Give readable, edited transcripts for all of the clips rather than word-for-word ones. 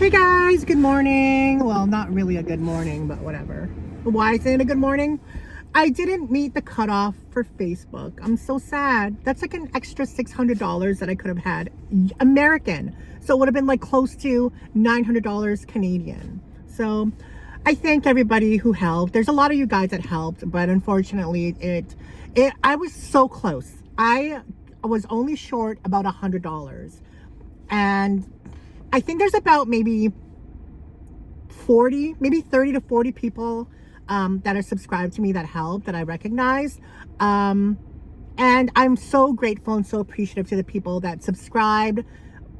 Hey guys, good morning. Well, not really a good morning, but whatever. Why is it a good morning? I didn't meet the cutoff for Facebook. I'm so sad. That's like an extra $600 that I could have had American. So it would have been like close to $900 Canadian. So I thank everybody who helped. There's a lot of you guys that helped, but unfortunately I was so close. I was only short about $100. And I think there's about maybe 30 to 40 people that are subscribed to me that help, that I recognize. And I'm so grateful and so appreciative to the people that subscribed,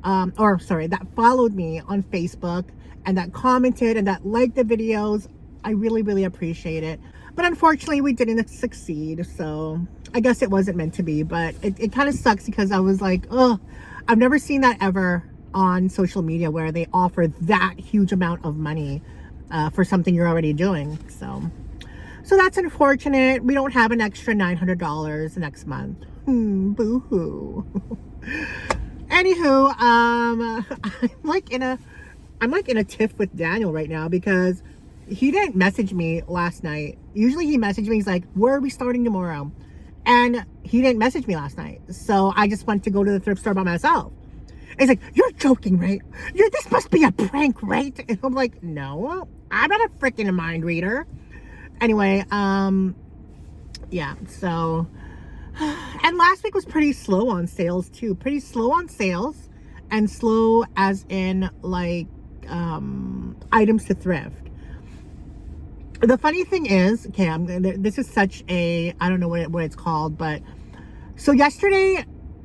that followed me on Facebook and that commented and that liked the videos. I really, really appreciate it. But unfortunately, we didn't succeed. So I guess it wasn't meant to be, but it kind of sucks because I was like, oh, I've never seen that ever on social media where they offer that huge amount of money for something you're already doing. So that's unfortunate. We don't have an extra $900 next month. Boo-hoo. Anywho, I'm like in a tiff with Daniel right now because he didn't message me last night. Usually he messaged me, he's like, where are we starting tomorrow? And he didn't message me last night. So I just went to go to the thrift store by myself. He's like, you're joking, right? This must be a prank, right? And I'm like, no, I'm not a freaking mind reader. Anyway, yeah, so, and last week was pretty slow on sales too. Pretty slow on sales, and slow as in like items to thrift. The funny thing is, okay, this is such a, I don't know what it's called, but so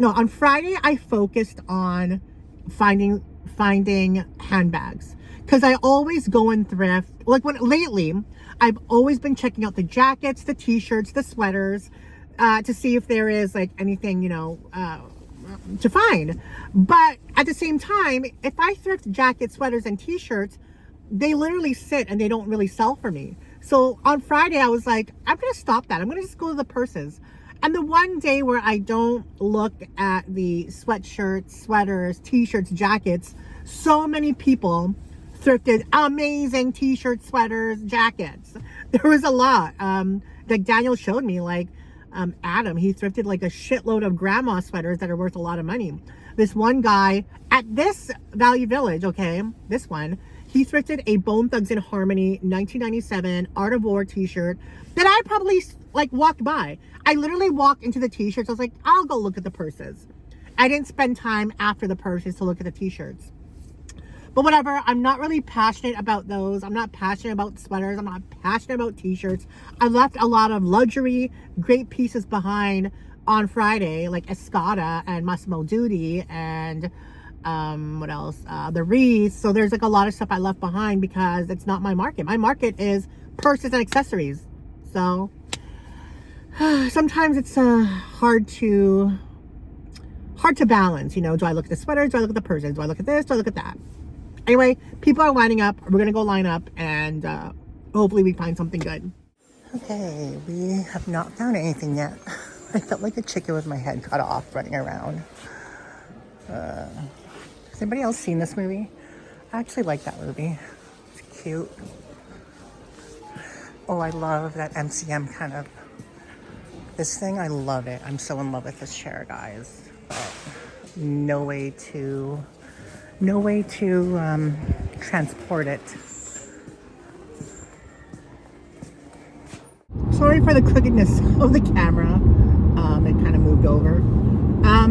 on Friday, I focused on finding handbags because I always go and thrift. Like lately, I've always been checking out the jackets, the t-shirts, the sweaters, to see if there is like anything, to find. But at the same time, if I thrift jackets, sweaters, and t-shirts, they literally sit and they don't really sell for me. So on Friday, I was like, I'm going to stop that. I'm going to just go to the purses. And the one day where I don't look at the sweatshirts, sweaters, t-shirts, jackets, so many people thrifted amazing t-shirts, sweaters, jackets. There was a lot. Like Daniel showed me, like Adam, he thrifted like a shitload of grandma sweaters that are worth a lot of money. This one guy at this Value Village, okay, this one, he thrifted a Bone Thugs in Harmony 1997 Art of War t-shirt that I probably like walked by. I literally walked into the t-shirts. I was like, I'll go look at the purses. I didn't spend time after the purses to look at the t-shirts. But whatever, I'm not really passionate about those. I'm not passionate about sweaters. I'm not passionate about t-shirts. I left a lot of luxury, great pieces behind on Friday, like Escada and Massimo Dutti and what else? The Reese. So there's like a lot of stuff I left behind because it's not my market. My market is purses and accessories. So sometimes it's hard to balance, do I look at the sweaters, do I look at the purses, do I look at this, do I look at that? Anyway, people are lining up. We're gonna go line up and hopefully we find something good. Okay, we have not found anything yet. I felt like a chicken with my head cut off running around. Has anybody else seen this movie? I actually like that movie. It's cute. Oh, I love that MCM kind of, this thing, I love it. I'm so in love with this chair, guys. But no way to transport it. Sorry for the crookedness of the camera. It kind of moved over.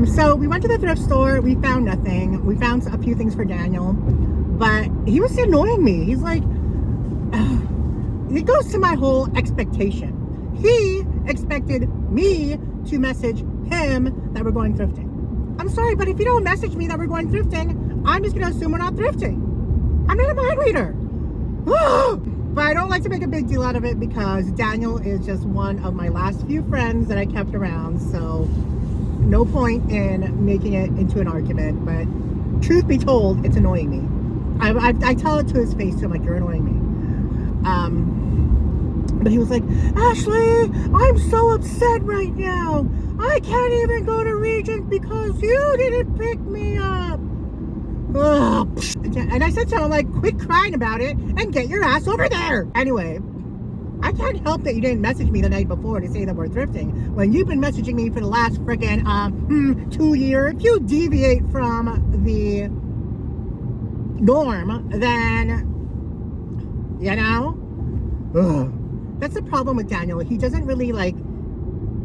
So we went to the thrift store. We found nothing. We found a few things for Daniel, but he was annoying me. He's like, it goes to my whole expectation. He expected me to message him that we're going thrifting. I'm sorry, but if you don't message me that we're going thrifting, I'm just going to assume we're not thrifting. I'm not a mind reader. But I don't like to make a big deal out of it because Daniel is just one of my last few friends that I kept around. So no point in making it into an argument. But truth be told, it's annoying me. I tell it to his face too. I'm like, you're annoying me. But he was like, Ashley, I'm so upset right now. I can't even go to Regent because you didn't pick me up. And I said to him, I'm like, quit crying about it and get your ass over there. Anyway, I can't help that you didn't message me the night before to say that we're thrifting when you've been messaging me for the last freaking 2 years. If you deviate from the norm, then, you know, that's the problem with Daniel. He doesn't really like,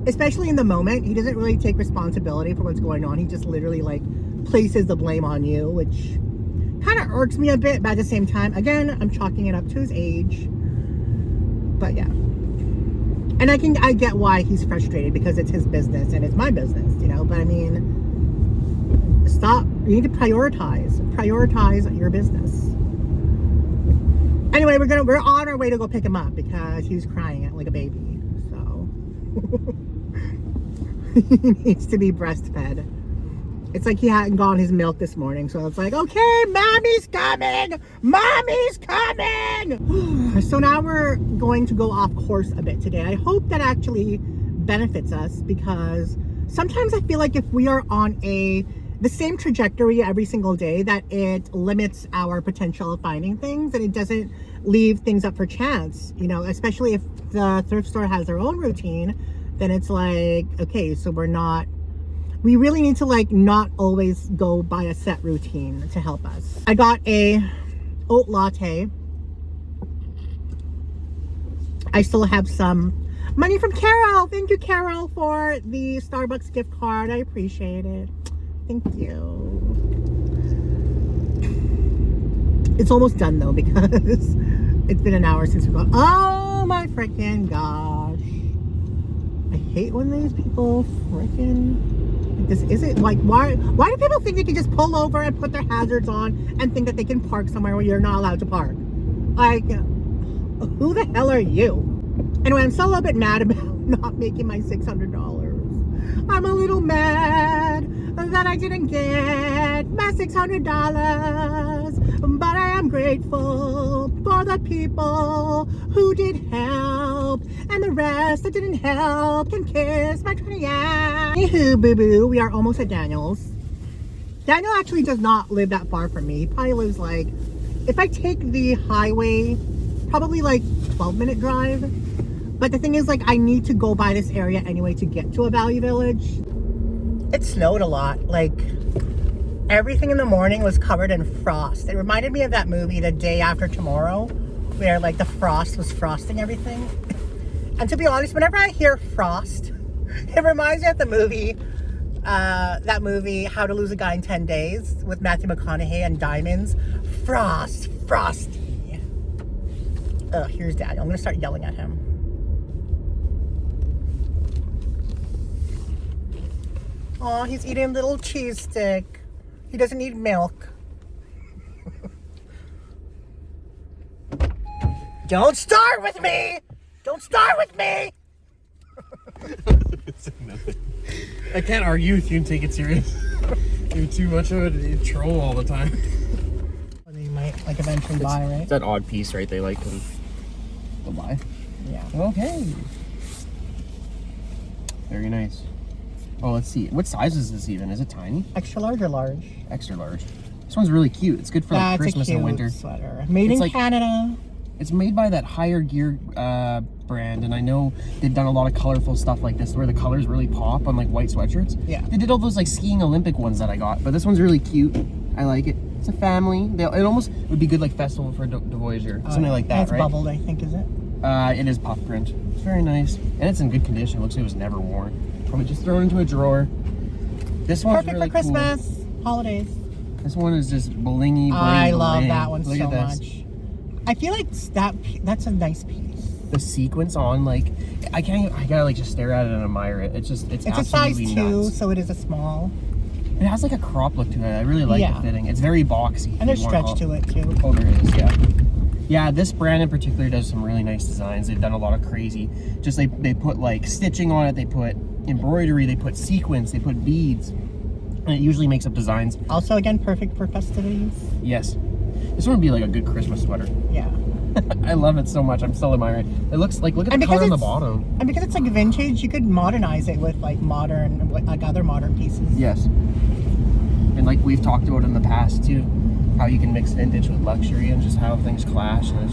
especially in the moment, he doesn't really take responsibility for what's going on. He just literally like places the blame on you, which kind of irks me a bit, but at the same time, again, I'm chalking it up to his age. But yeah, and I get why he's frustrated, because it's his business and it's my business, you know. But I mean, stop. You need to prioritize your business. Anyway, we're on our way to go pick him up because he's crying like a baby. So he needs to be breastfed. It's like he hadn't gotten his milk this morning, so it's like, okay, mommy's coming! Mommy's coming! So now we're going to go off course a bit today. I hope that actually benefits us, because sometimes I feel like if we are on the same trajectory every single day, that it limits our potential of finding things, and it doesn't leave things up for chance, you know, especially if the thrift store has their own routine. Then it's like, okay, so we really need to like not always go by a set routine to help us. I got a oat latte. I still have some money from Carol. Thank you, Carol, for the Starbucks gift card. I appreciate it. Thank you. It's almost done though, because it's been an hour since we got. Oh my freaking gosh. I hate when these people freaking. This isn't like, why do people think they can just pull over and put their hazards on and think that they can park somewhere where you're not allowed to park? Like, who the hell are you? Anyway, I'm still a little bit mad about not making my $600. I'm a little mad that I didn't get my $600, but I am grateful for the people who did help, and the rest that didn't help can kiss my 20 ass. Anywho, boo-boo, we are almost at Daniel's. Daniel actually does not live that far from me. He probably lives like, if I take the highway, probably like 12-minute drive. But the thing is, like, I need to go by this area anyway to get to a Value Village. It snowed a lot. Like, everything in the morning was covered in frost. It reminded me of that movie, The Day After Tomorrow, where like the frost was frosting everything. And to be honest, whenever I hear frost, it reminds me of the movie, that movie, How to Lose a Guy in 10 Days, with Matthew McConaughey and diamonds. Frost, frosty. Here's Daniel. I'm gonna start yelling at him. Oh, he's eating a little cheese stick. He doesn't need milk. Don't start with me! Don't start with me! I can't argue with you and take it serious. You're too much of a troll all the time. You might like eventually buy, right? It's that odd piece, right? They like to buy. Yeah. Okay. Very nice. Oh, let's see. What size is this even? Is it tiny? Extra large or large? Extra large. This one's really cute. It's good for like Christmas and winter. Sweater. Made in Canada. It's made by that Higher Gear brand, and I know they've done a lot of colorful stuff like this where the colors really pop on like white sweatshirts. Yeah. They did all those like skiing Olympic ones that I got, but this one's really cute. I like it. It's a family. It almost would be good like festival for the Voyager. Something like that, it's right? bubbled, I think, is it? It is puff print. It's very nice. And it's in good condition. It looks like it was never worn. Probably just thrown into a drawer. This one's perfect really for Christmas, holidays. This one is just blingy, bling, I love bling. that one Look so at this. much. I feel like that's a nice pice. The sequence on, like, I gotta like just stare at it and admire it. It's a size 2, nuts. so it is a small. It has like a crop look to it. I really like the fitting. It's very boxy. And there's stretch to it too. Oh, there is, yeah. Yeah, this brand in particular does some really nice designs. They've done a lot of crazy, just they put like stitching on it, they put embroidery, they put sequins, they put beads, and it usually makes up designs. Also, again, perfect for festivities. Yes. This one would be like a good Christmas sweater. Yeah. I love it so much. I'm still admiring it. It looks like, look at the color on the bottom. And because it's like vintage, you could modernize it with like modern, like other modern pieces. Yes. And like we've talked about in the past too, how you can mix vintage with luxury and just how things clash, and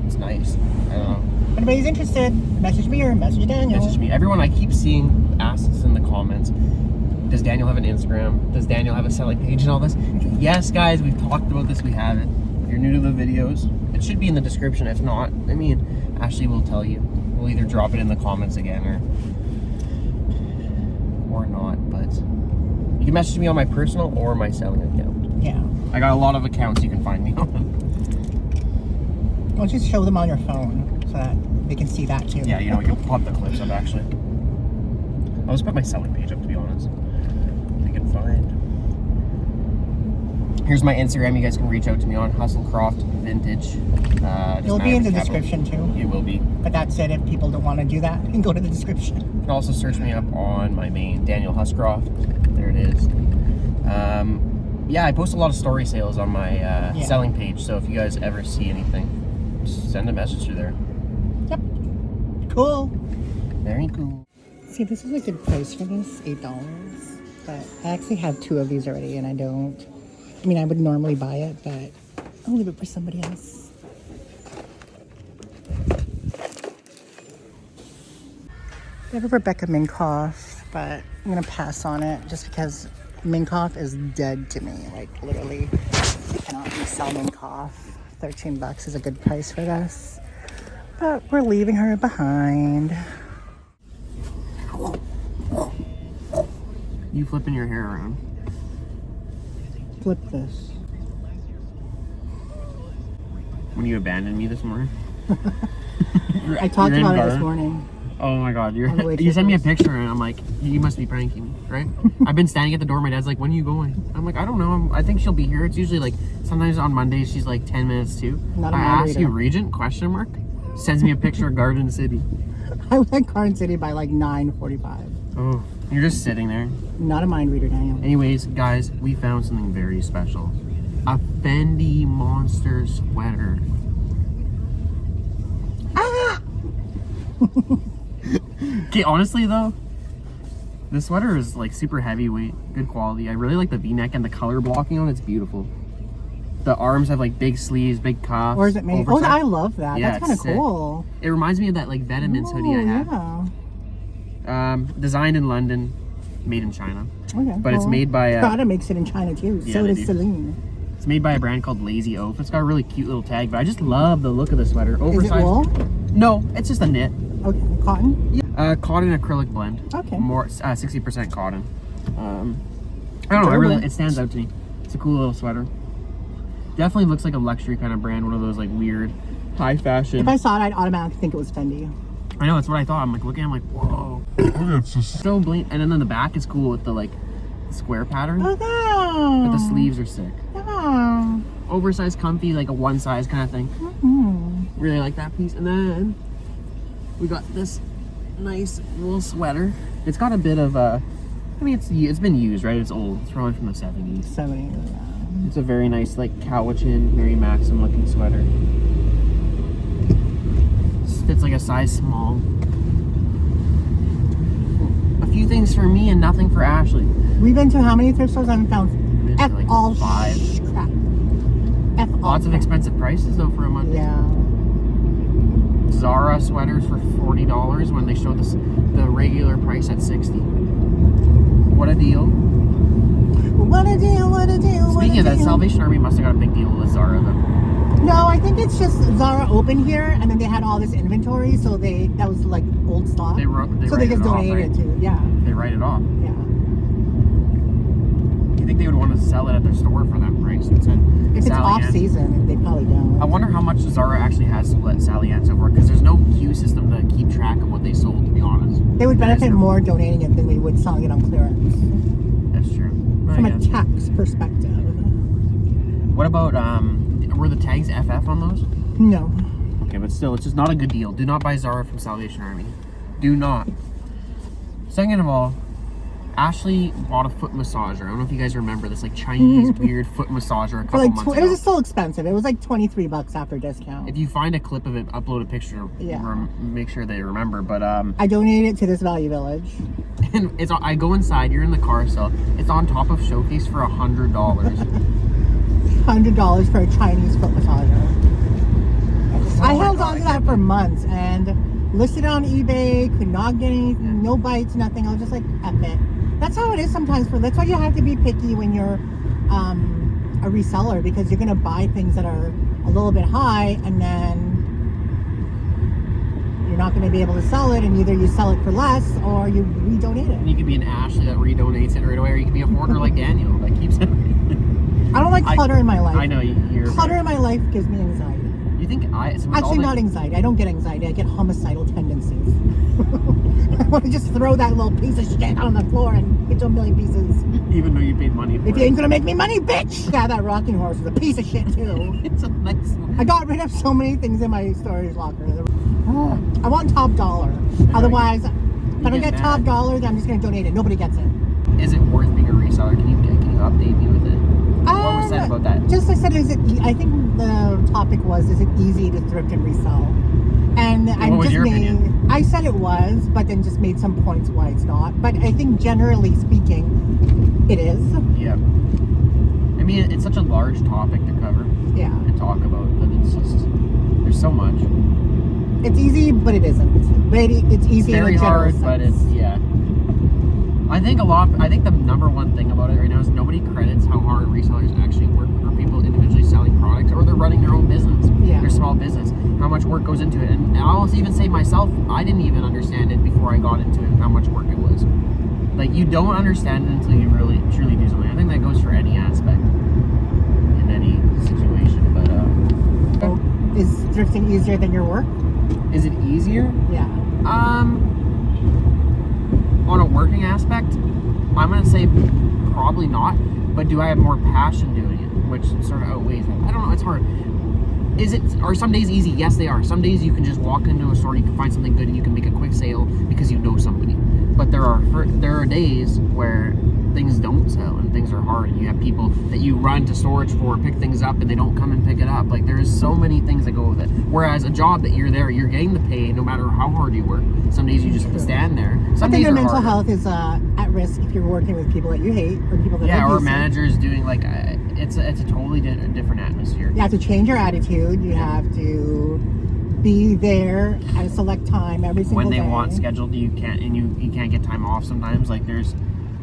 it's nice. I don't know. If anybody's interested, message me or message Daniel. Message me. Everyone I keep seeing asks in the comments, does Daniel have an Instagram? Does Daniel have a selling page and all this? Yes, guys, we've talked about this. We have it. If you're new to the videos, it should be in the description. If not, I mean, Ashley will tell you. We'll either drop it in the comments again or not. But you can message me on my personal or my selling account. Yeah. I got a lot of accounts you can find me on. Well, just show them on your phone so that they can see that too. Yeah, you know, you'll pop the clips up actually. I'll just put my selling page up, to be honest. They can find. Here's my Instagram. You guys can reach out to me on Hustlecroft Vintage. It'll be in the description too. It will be. But that's it. If people don't want to do that, you can go to the description. You can also search me up on my main, Daniel Huscroft. There it is. Yeah, I post a lot of story sales on my selling page. So if you guys ever see anything, just send a message through there. Yep. Cool. Very cool. See, this is a good price for this, $8. But I actually have 2 of these already, and I mean, I would normally buy it, but I'll leave it for somebody else. I have a Rebecca Minkoff, but I'm gonna pass on it just because Minkoff is dead to me. Like, literally, I cannot resell Minkoff. $13 is a good price for this, but we're leaving her behind. You flipping your hair around. Flip this. When you abandoned me this morning. I talked about it this morning. Oh my god, you you sent me a picture and I'm like, you must be pranking me, right? I've been standing at the door, my dad's like, when are you going? I'm like, I don't know, I think she'll be here. It's usually like, sometimes on Mondays she's like 10 minutes too. Not a I mind asked reader. you, Regent, question mark? Sends me a picture of Garden City. I went Garden City by like 9:45. Oh, you're just sitting there. Not a mind reader, Daniel. Anyways, guys, we found something very special. A Fendi Monster sweater. Ah! Okay, honestly though, this sweater is like super heavyweight, good quality. I really like the V-neck and the color blocking on it. It's beautiful. The arms have like big sleeves, big cuffs. Or is it made? Oh, I love that. Yeah, that's kind of cool. It reminds me of that like Vitamins hoodie I have. Yeah. Designed in London, made in China. Okay. But it's made by Prada makes it in China too. Yeah, So they does do. Celine. It's made by a brand called Lazy Oaf. It's got a really cute little tag, but I just love the look of the sweater. Oversized. Is it wool? No, it's just a knit. Okay. Cotton? Cotton acrylic blend. Okay. More 60% cotton. I don't know. It stands out to me. It's a cool little sweater. Definitely looks like a luxury kind of brand. One of those like weird, high fashion. If I saw it, I'd automatically think it was Fendi. I know, that's what I thought. I'm like looking. I'm like, whoa. It's just so bling. And then on the back is cool with the like square pattern. Oh, But the sleeves are sick. oh. Oversized, comfy, like a one size kind of thing. Really like that piece. And then we got this nice wool sweater. It's got a bit of I mean, it's been used, right? It's old. It's probably from the 70s. 70. It's a very nice, like Cowichan, Mary Maxim looking sweater. This fits like a size small. A few things for me and nothing for Ashley. We've been to how many thrift stores? I haven't found Been to, like, all 5. crap. F all Lots of crap. expensive prices though for a month. Yeah. Zara sweaters for $40 when they showed the regular price at $60. What a deal. What a deal, what a deal. Speaking of that, Salvation Army must have got a big deal with Zara though. No, I think it's just Zara opened here and then they had all this inventory, so that was like old stock. They so write they just it off, donated right? it to, yeah. They write it off. Yeah. You think they would want to sell it at their store for that price instead? If it's off season, they probably don't. I wonder how much Zara actually has to let Sally Ann's over because there's no queue system to keep track of what they sold, to be honest. They would benefit more donating it than they would selling it on clearance. That's true. From a tax perspective. What about, were the tags FF on those? No. Okay, but still, it's just not a good deal. Do not buy Zara from Salvation Army. Do not. Second of all, Ashley bought a foot massager. I don't know if you guys remember this, like Chinese weird foot massager a couple months ago. It was still expensive. It was like $23 after discount. If you find a clip of it, upload a picture. Yeah. Make sure they remember. But I donated it to this Value Village. and I go inside. You're in the car, so it's on top of Showcase for $100. $100 for a Chinese foot massager. I held on to that for months and listed on eBay, could not get anything, no bites, nothing. I was just like, F it. That's how it is sometimes. That's why you have to be picky when you're a reseller, because you're going to buy things that are a little bit high and then you're not going to be able to sell it, and either you sell it for less or you redonate it. And you could be an ASHLEE that redonates it right away, or you could be a hoarder like Daniel that keeps it. I don't like clutter in my life. I know you're clutter in my life gives me anxiety. You think Actually, not anxiety. I don't get anxiety. I get homicidal tendencies. I want to just throw that little piece of shit on the floor and get to a million pieces. Even though you paid money for it. If you ain't gonna make me money, bitch! Yeah, that rocking horse was a piece of shit too. It's a nice one. I got rid of so many things in my storage locker. I want top dollar. Otherwise, if I don't get top dollar, then I'm just gonna donate it. Nobody gets it. Is it worth being a reseller? Can you update me with it? What was said about that? Just I said, I think the topic was, is it easy to thrift and resell? And what was your opinion? I said it was, but then just made some points why it's not. But I think generally speaking, it is. Yeah. I mean, it's such a large topic to cover. Yeah. And talk about, but it's just, there's so much. It's easy, but it isn't. But it's easy. It's very hard, but it's, yeah. I think the number one thing about it right now is nobody credits how hard resellers actually work, or people individually selling products, or they're running their own business, their small business, how much work goes into it. And I'll even say myself, I didn't even understand it before I got into it, how much work it was. Like, you don't understand it until you really, truly do something. I think that goes for any aspect, in any situation, but, Is thrifting easier than your work? Is it easier? Yeah. On a working aspect, I'm going to say probably not, but do I have more passion doing it, which sort of outweighs it? I don't know, it's hard. Are some days easy? Yes, they are. Some days you can just walk into a store, you can find something good, and you can make a quick sale because you know somebody. But there are days where things don't sell and things are hard, and you have people that you run to storage for, pick things up, and they don't come and pick it up. Like, there's so many things that go with it. Whereas a job that you're there, you're getting the pay no matter how hard you work. Some days you just have to stand there. Some I think days your are mental harder. health is at risk if you're working with people that you hate, or people that or managers doing, like, it's a totally different atmosphere. You have to change your attitude. You have to be there at a select time every single day. When they want scheduled, you can't, and you can't get time off sometimes. Like, there's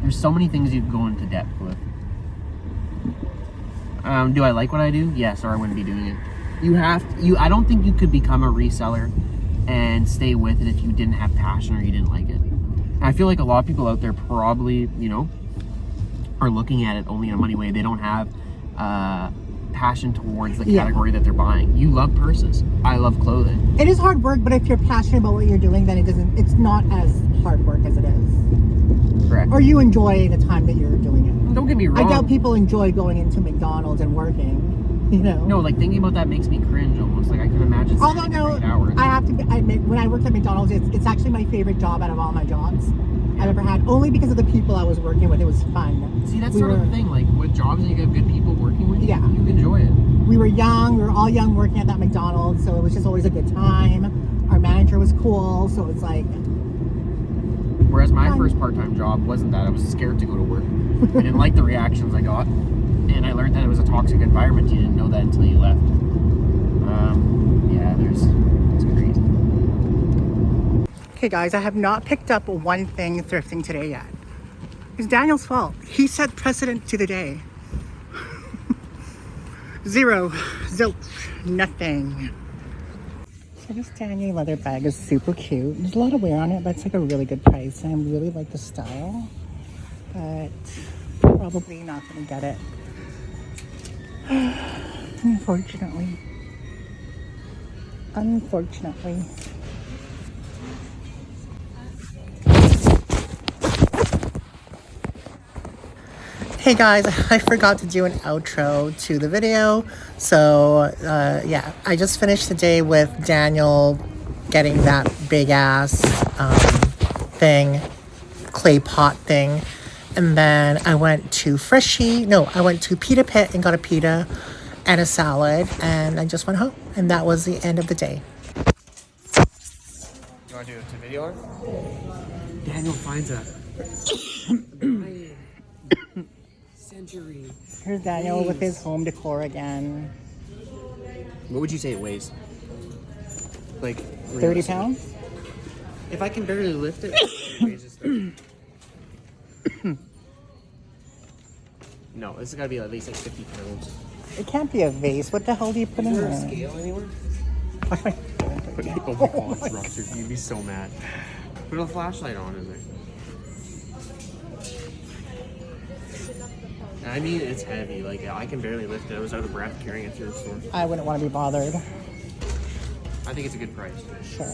so many things you go into depth with. Do I like what I do? Yes, or I wouldn't be doing it. I don't think you could become a reseller and stay with it if you didn't have passion or you didn't like it. And I feel like a lot of people out there probably, are looking at it only in a money way. They don't have passion towards the category that they're buying. You love purses. I love clothing. It is hard work, but if you're passionate about what you're doing, then it's not as hard work as it is. Correct. Or you enjoy the time that you're doing it. Don't get me wrong. I doubt people enjoy going into McDonald's and working, No, like, thinking about that makes me cringe almost. Like, I can imagine Although, no, 8 hours. I have to admit, when I worked at McDonald's, it's actually my favorite job out of all my jobs I've ever had, only because of the people I was working with. It was fun. See, that's sort of the thing. Like, with jobs that you have good people working with, you enjoy it. We were young. We were all young working at that McDonald's, so it was just always a good time. Our manager was cool, so it's like... Whereas my first part-time job wasn't that. I was scared to go to work. I didn't like the reactions I got. And I learned that it was a toxic environment. You didn't know that until you left. It's crazy. Okay, guys, I have not picked up one thing thrifting today yet. It's Daniel's fault. He set precedent to the day. Zero, zilch, nothing. So this Daniel leather bag is super cute. There's a lot of wear on it, but it's like a really good price. And I really like the style, but probably not gonna get it. Unfortunately. Hey guys, I forgot to do an outro to the video. So yeah, I just finished the day with Daniel getting that big ass clay pot thing. And then I went to I went to Pita Pit and got a pita and a salad, and I just went home. And that was the end of the day. You want to do it to video? Daniel finds a century Here's Daniel with his home decor again. What would you say it weighs? Like 30 pounds? If I can barely lift it, it weighs just 30. No, this has got to be at least like 50 pounds. It can't be a vase. What the hell do you put in Is there there? a scale anywhere? Oh my god, Roger, you'd be so mad. Put a flashlight on in there. I mean, it's heavy. Like, I can barely lift it. I was out of breath carrying it through the store. I wouldn't want to be bothered. I think it's a good price. Sure.